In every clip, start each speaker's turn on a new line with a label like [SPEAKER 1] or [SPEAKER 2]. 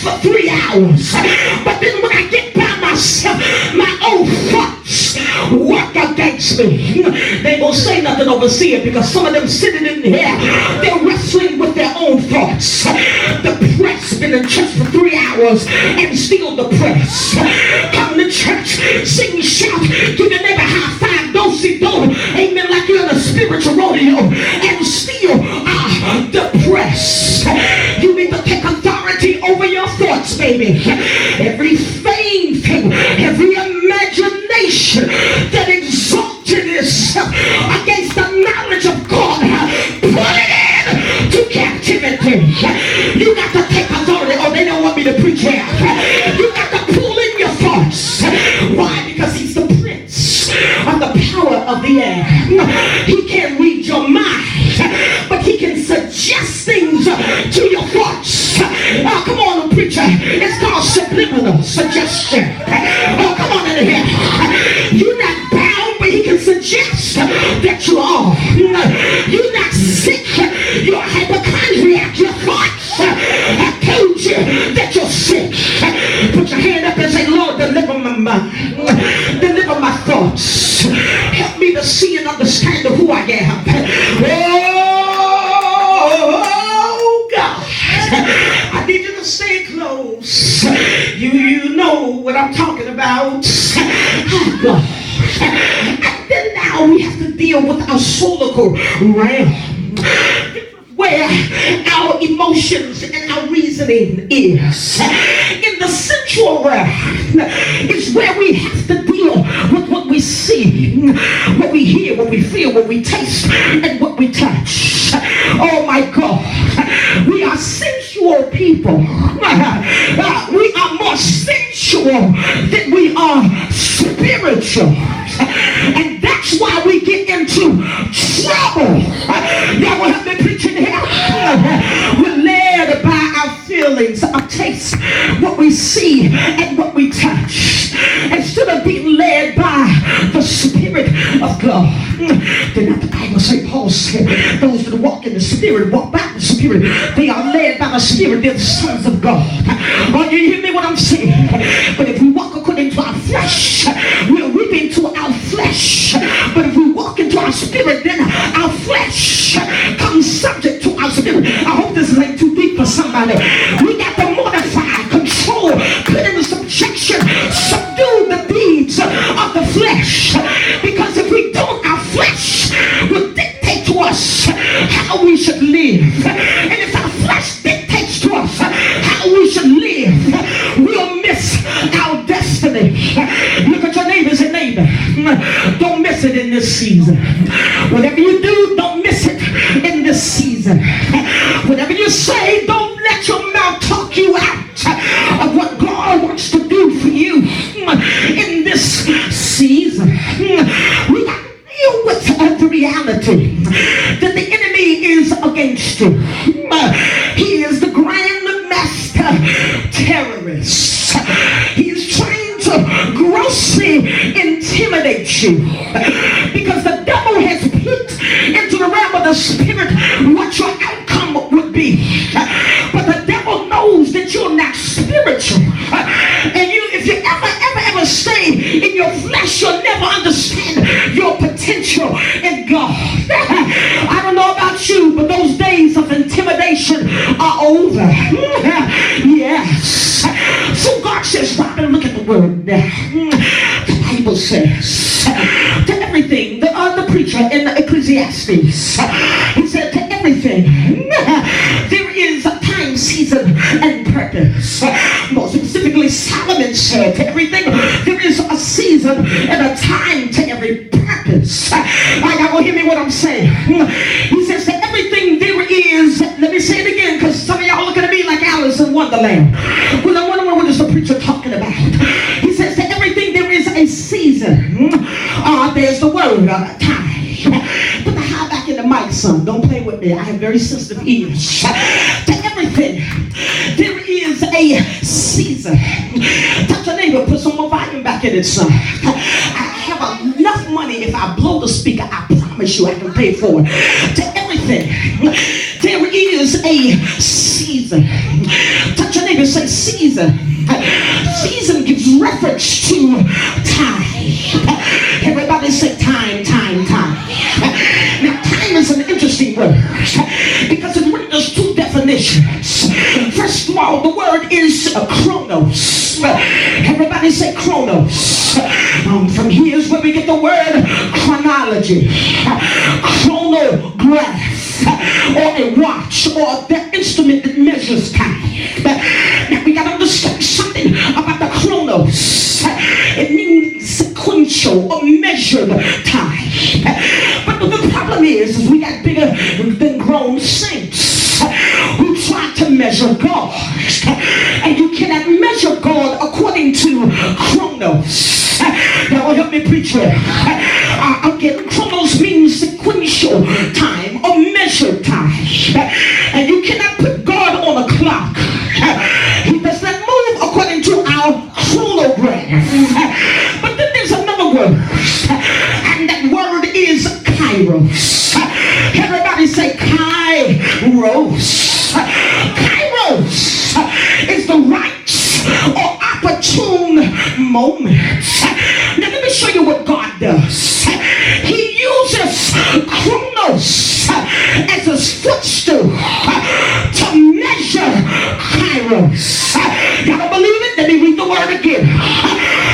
[SPEAKER 1] for 3 hours. But then when I get by myself, my own thoughts work against me. They won't say nothing overseas because some of them sitting in here, they're wrestling with their own thoughts. The press been in church for 3 hours and still depressed. Come to church, sing, shout, give your neighbor high five, do-si-do, amen, like you're in a spiritual rodeo, and still depressed. You need to take authority over your thoughts, baby. Every vain thing, every imagination that exalted itself against the knowledge of God, put it into captivity. You got to take authority. Oh, they don't want me to preach here. You got to pull in your thoughts. Why? Because he's the prince of the power of the air. He can't read your mind, but he can suggest things to your thoughts. Oh, come on, preacher. It's called subliminal suggestion. Oh, come on in here. You're not bound, but he can suggest that you are. You're not sick. You're a hypochondriac. Your thoughts have told you that you're sick. Put your hand up and say, Lord, deliver my mind. Deliver my thoughts. Help me to see and understand who I am. Oh, God. I need you to stay close. You know what I'm talking about. Oh, God. And then now we have to deal with our solical realm, where our emotions and our reasoning is. In the sensual realm is where we have to deal with what we see, what we hear, what we feel, what we taste, and what we touch. Oh my God. We are sensual people. We are more sensual than we are spiritual. And that's why we get into trouble. Y'all will have me preaching here. We're led by our feelings, our taste, what we see and what we touch, instead of being led by the Spirit of God. Did not the Bible say, Paul said, those that walk in the Spirit, walk by the Spirit, they are led by the Spirit, they're the sons of God. Oh, you hear me what I'm saying? But if we walk according to our flesh, we'll reap into our flesh. But if we walk into our spirit, then our flesh comes subject to our spirit. I hope this ain't too deep for somebody. We got to mortify, control, put into subjection, subdue the deeds of the flesh. Because if we don't, our flesh will dictate to us how we should live. And if our flesh dictates to us how we should live, we'll miss our destiny. Look at your neighbor and say, neighbor, don't miss it in this season. Whatever you do, don't miss it in this season. Whatever you say, don't let your mouth talk you out of what God wants to do for you in this season. We got to deal with the reality that the enemy is against you. He is the grand master terrorist. He is trying to grossly intimidate you because the devil has put into the realm of the spirit what your outcome would be. But the devil knows that you're not spiritual. And if you ever stay in your flesh, you'll never understand your potential in God. I don't know about you, but those days of intimidation are over. Yes. So God says, Robin, look at the word now. The Bible says to everything, the preacher in the Ecclesiastes, he said to everything there is a time, season, and purpose. More specifically, Solomon said to everything there is a season and a time to every purpose. Y'all gonna hear me what I'm saying? He says to everything there is, let me say it again because some of y'all looking at me like Alice in Wonderland. Well, I wonder what is the preacher talking about? He says to everything there is a season. There's the word time. Put the high back in the mic, son. Don't play with me. I have very sensitive ears. To everything there is a season. Touch your neighbor, put some more volume back in it, son. I have enough money. If I blow the speaker, I promise you I can pay for it. To everything there is a season. Touch your neighbor, say said season. Season gives reference to time. Everybody say time, time, time. Now time is an interesting word because it renders two definitions. First of all, the word is chronos. Everybody say chronos. From here is where we get the word chronology, chronograph, or a watch, or the instrument that measures time. Now we got to understand something about the chronos. It means sequential or measured time. But the problem is we got bigger than grown saints who try to measure God. And you cannot measure God according to chronos. Now help me preach here. Again, chronos means sequential time or measured time. And you cannot put God on a clock. He does not move according to our chronograph. But then there's another word. And that word is kairos. Everybody say kairos. Kairos is the right or opportune moment. Now let me show you what God does. He uses chronos as his footstool to measure kairos. Y'all don't believe it? Let me read the word again.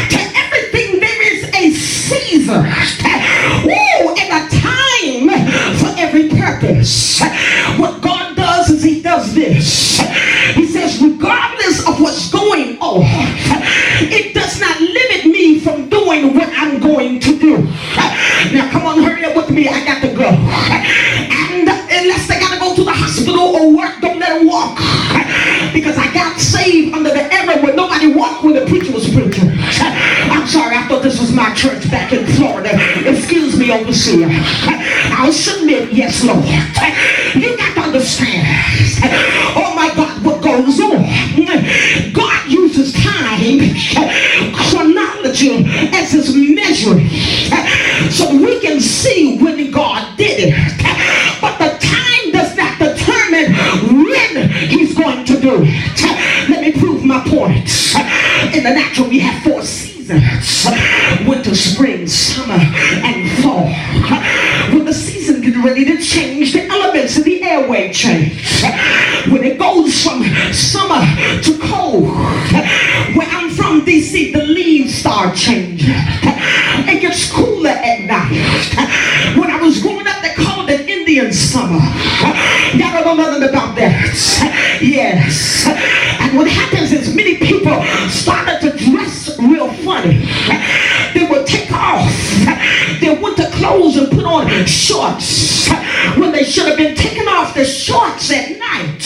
[SPEAKER 1] To everything there is a season. And a time for every purpose. What God does is he does this. He says regardless of what's going on, it does not limit me from doing what I'm going to do. Now come on, hurry up with me. I got to go. And unless they got to go to the hospital or work, don't let them walk. Because I got saved under the era where nobody walked when the preacher was preaching. I'm sorry, I thought this was my church back in Florida. Excuse me, overseer. I'll submit, yes, Lord. You got to understand. Oh my God, what goes on? God uses time, chronology as his measuring, so we can see when God did it. But the time does not determine when he's going to do it. Let me prove my point. In the natural, we have 4 seasons: winter, spring, summer, and fall. When the season gets ready to change, the elements in the airway change. When it goes from summer to cold, where I'm from, DC, the leaves start changing. It gets cooler at night. When I was growing up, they called it Indian summer. Y'all don't know nothing about that. Yes. And what happens is many people started to dress real funny. They would take off their winter clothes and put on shorts when they should have been taking off their shorts at night,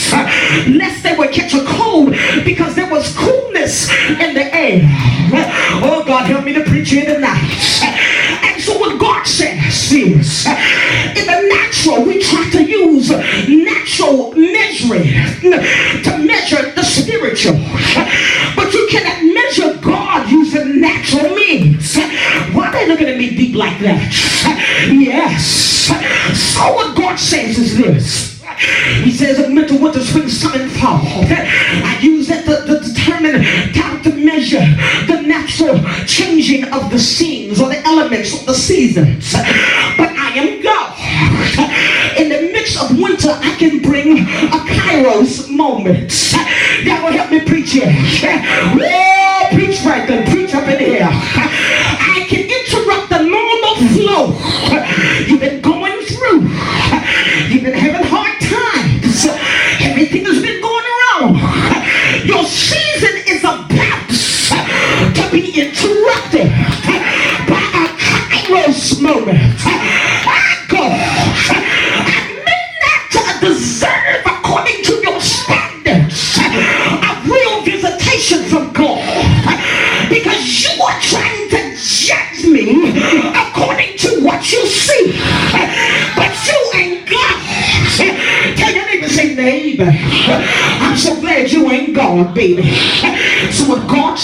[SPEAKER 1] lest they would catch a cold because there was coolness in the air. Oh God, help me to preach here tonight. And so what God says is, in the natural, we try to use natural measuring to measure the spiritual, but you cannot measure God using natural means. Why are they looking at me deep like that? Yes. So what God says is this. He says winter, spring, summer, and fall. I use that to determine how to measure the natural changing of the scenes or the elements of the seasons. But I am God. In the midst of winter, I can bring a kairos moment. That will help me preach here. Oh, preach right there. Preach up in here. I can interrupt the normal flow you've been going through. You've been having hard times. Everything has been going wrong. Your season is about to be interrupted by a kairos moment. God, I may not deserve, according to your standards, a real visitation from God, because you are trying to judge me according to what you see. But you ain't God. Tell your neighbor, say, neighbor, I'm so glad you ain't God, baby. So what God